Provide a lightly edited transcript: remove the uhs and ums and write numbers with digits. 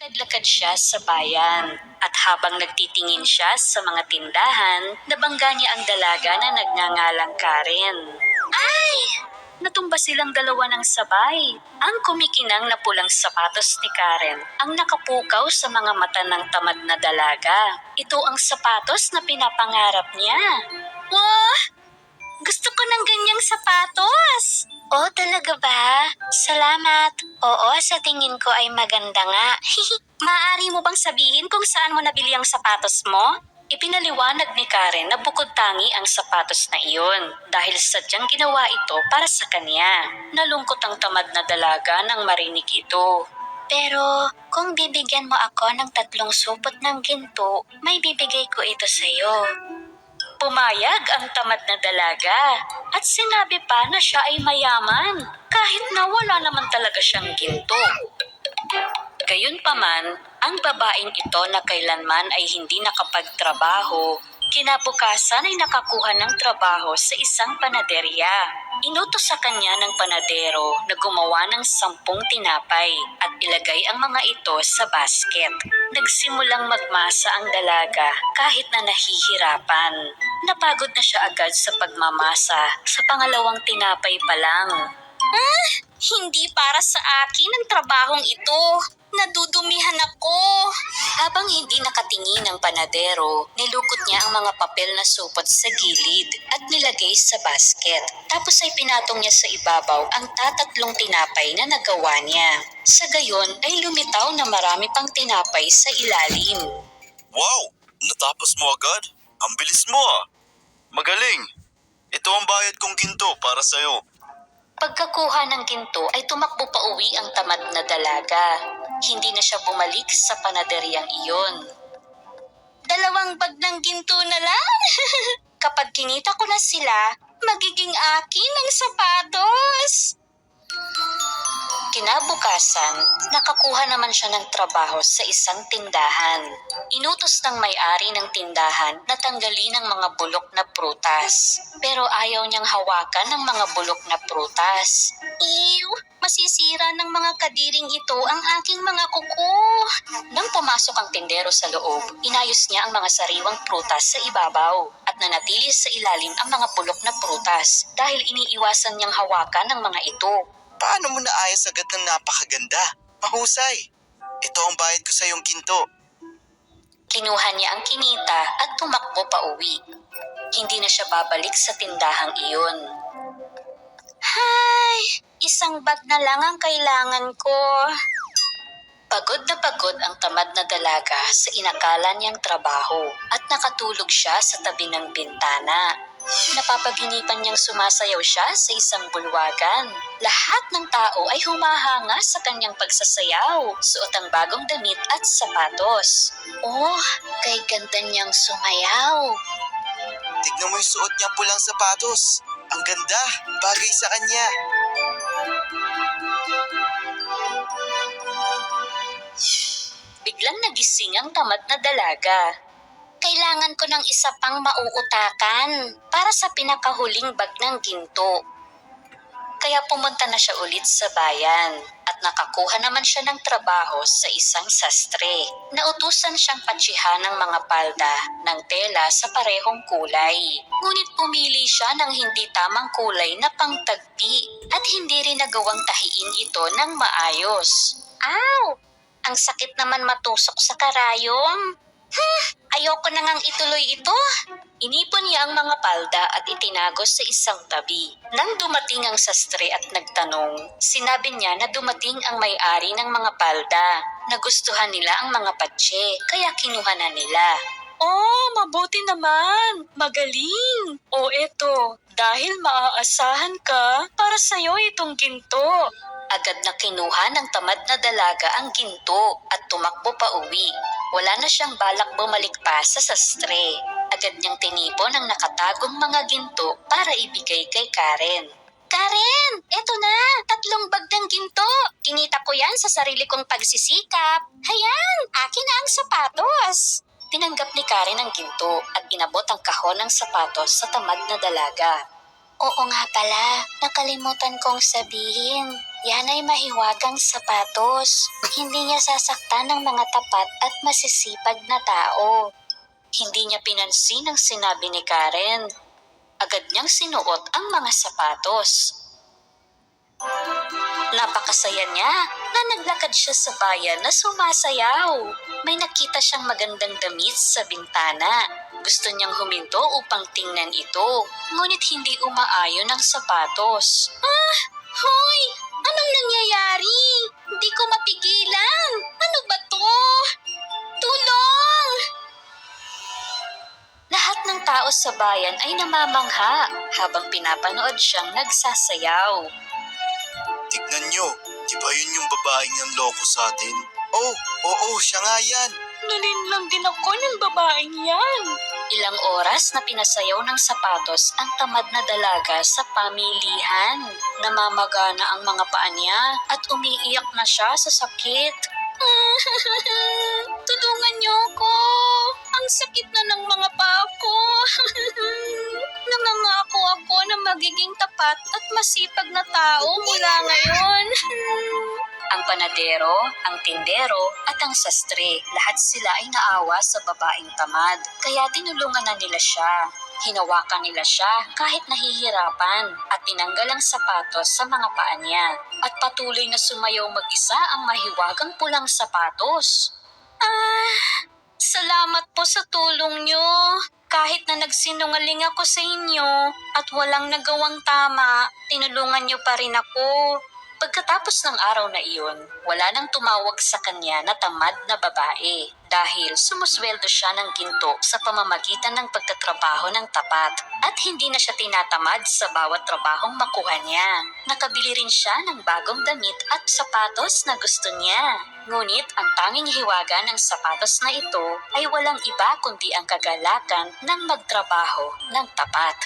Naglakad siya sa bayan at habang nagtitingin siya sa mga tindahan, nabangga niya ang dalaga na nagngangalang Karen. Ay! Natumba silang dalawa ng sabay. Ang kumikinang na pulang sapatos ni Karen ang nakapukaw sa mga mata ng tamad na dalaga. Ito ang sapatos na pinapangarap niya. Wah! Gusto ko ng ganyang sapatos! Oh, talaga ba? Salamat. Oo, sa tingin ko ay maganda nga. Maaari mo bang sabihin kung saan mo nabili ang sapatos mo? Ipinaliwanag ni Karen na bukod tangi ang sapatos na iyon dahil sadyang ginawa ito para sa kanya. Nalungkot ang tamad na dalaga nang marinig ito. Pero kung bibigyan mo ako ng 3 supot ng ginto, may bibigay ko ito sa'yo. Pumayag ang tamad na dalaga at sinabi pa na siya ay mayaman kahit na wala naman talaga siyang ginto. Gayunpaman, ang babaeng ito na kailanman ay hindi nakapagtrabaho, kinabukasan ay nakakuha ng trabaho sa isang panaderya. Inutos sa kanya ng panadero na gumawa ng 10 tinapay at ilagay ang mga ito sa basket. Nagsimulang magmasa ang dalaga kahit na nahihirapan. Napagod na siya agad sa pagmamasa sa pangalawang tinapay pa lang. Hindi para sa akin ang trabahong ito. Nadudumihan ako. Habang hindi nakatingin ang panadero, nilukot niya ang mga papel na supot sa gilid at nilagay sa basket. Tapos ay pinatong niya sa ibabaw ang 3 tinapay na nagawa niya. Sa gayon ay lumitaw na marami pang tinapay sa ilalim. Wow! Natapos mo agad? Ang bilis mo ah! Magaling! Ito ang bayad kong ginto para sa'yo. Pagkakuha ng ginto ay tumakbo pa uwi ang tamad na dalaga. Hindi na siya bumalik sa panaderyang iyon. 2 bag ng ginto na lang? Kapag kinita ko na sila, magiging akin ang sapatos. Kinabukasan, nakakuha naman siya ng trabaho sa isang tindahan. Inutos ng may-ari ng tindahan na tanggalin ang mga bulok na prutas. Pero ayaw niyang hawakan ng mga bulok na prutas. Ew! Masisira ng mga kadiring ito ang aking mga kuko. Nang pumasok ang tindero sa loob, inayos niya ang mga sariwang prutas sa ibabaw at nanatili sa ilalim ang mga bulok na prutas dahil iniiwasan niyang hawakan ng mga ito. Paano mo naayos agad ng napakaganda? Mahusay! Ito ang bayad ko sa iyong ginto. Kinuha niya ang kinita at tumakbo pa uwi. Hindi na siya babalik sa tindahang iyon. Hay! Isang bag na lang ang kailangan ko. Pagod na pagod ang tamad na dalaga sa inakala niyang trabaho at nakatulog siya sa tabi ng bintana. Napapaginipan niyang sumasayaw siya sa isang bulwagan. Lahat ng tao ay humahanga sa kanyang pagsasayaw, suot ang bagong damit at sapatos. Oh, kay ganda niyang sumayaw. Tignan mo yung suot niyang pulang sapatos. Ang ganda! Bagay sa kanya. Biglang nagising ang tamad na dalaga. Kailangan ko ng isa pang mauutakan para sa pinakahuling bag ng ginto. Kaya pumunta na siya ulit sa bayan at nakakuha naman siya ng trabaho sa isang sastre. Nautusan siyang patsihan ng mga palda ng tela sa parehong kulay. Ngunit pumili siya ng hindi tamang kulay na pangtagpi at hindi rin nagawang tahiin ito ng maayos. Ow! Ang sakit naman matusok sa karayom. Ayoko na ngang ituloy ito. Inipon niya ang mga palda at itinagos sa isang tabi. Nang dumating ang sastre at nagtanong, sinabi niya na dumating ang may-ari ng mga palda. Nagustuhan nila ang mga patse, kaya kinuha na nila. Oh, mabuti naman. Magaling. O eto, dahil maaasahan ka, para sa'yo itong ginto. Agad na kinuha ng tamad na dalaga ang ginto at tumakbo pa uwi. Wala na siyang balak bumalik pa sa sastre. Agad niyang tinipon ang nakatagong mga ginto para ibigay kay Karen. Karen, eto na, 3 bag ng ginto. Kinita ko yan sa sarili kong pagsisikap. Hayan, akin na ang sapatos. Tinanggap ni Karen ang ginto at inabot ang kahon ng sapatos sa tamad na dalaga. Oo nga pala, nakalimutan kong sabihin. Yan ay mahiwagang sapatos. Hindi niya sasaktan ng mga tapat at masisipag na tao. Hindi niya pinansin ang sinabi ni Karen. Agad niyang sinuot ang mga sapatos. Napakasaya niya na naglakad siya sa bayan na sumasayaw. May nakita siyang magandang damit sa bintana. Gusto niyang huminto upang tingnan ito, ngunit hindi umaayon ang sapatos. Hoy! Anong nangyayari? Hindi ko mapigilan. Ano ba to? Tulong! Lahat ng tao sa bayan ay namamangha habang pinapanood siyang nagsasayaw. Tignan nyo, di ba yun yung babaeng nanloko sa atin? Oh, oo, siya nga yan. Nalinlang din ako ng babaeng yan. Ilang oras na pinasayaw ng sapatos ang tamad na dalaga sa pamilihan. Namamagana ang mga paa niya at umiiyak na siya sa sakit. Tulungan niyo ako. Ang sakit na ng mga paa ko. Nangangako ako na magiging tapat at masipag na tao mula ngayon. Ang panadero, ang tindero, at ang sastre, lahat sila ay naawa sa babaeng tamad. Kaya tinulungan na nila siya. Hinawakan nila siya kahit nahihirapan at tinanggal ang sapatos sa mga paa niya. At patuloy na sumayaw mag-isa ang mahiwagang pulang sapatos. Salamat po sa tulong niyo. Kahit na nagsinungaling ako sa inyo at walang nagawang tama, tinulungan niyo pa rin ako. Pagkatapos ng araw na iyon, wala nang tumawag sa kanya na tamad na babae dahil sumusweldo siya ng ginto sa pamamagitan ng pagtatrabaho ng tapat at hindi na siya tinatamad sa bawat trabahong makuha niya. Nakabili rin siya ng bagong damit at sapatos na gusto niya. Ngunit ang tanging hiwaga ng sapatos na ito ay walang iba kundi ang kagalakan ng magtrabaho ng tapat.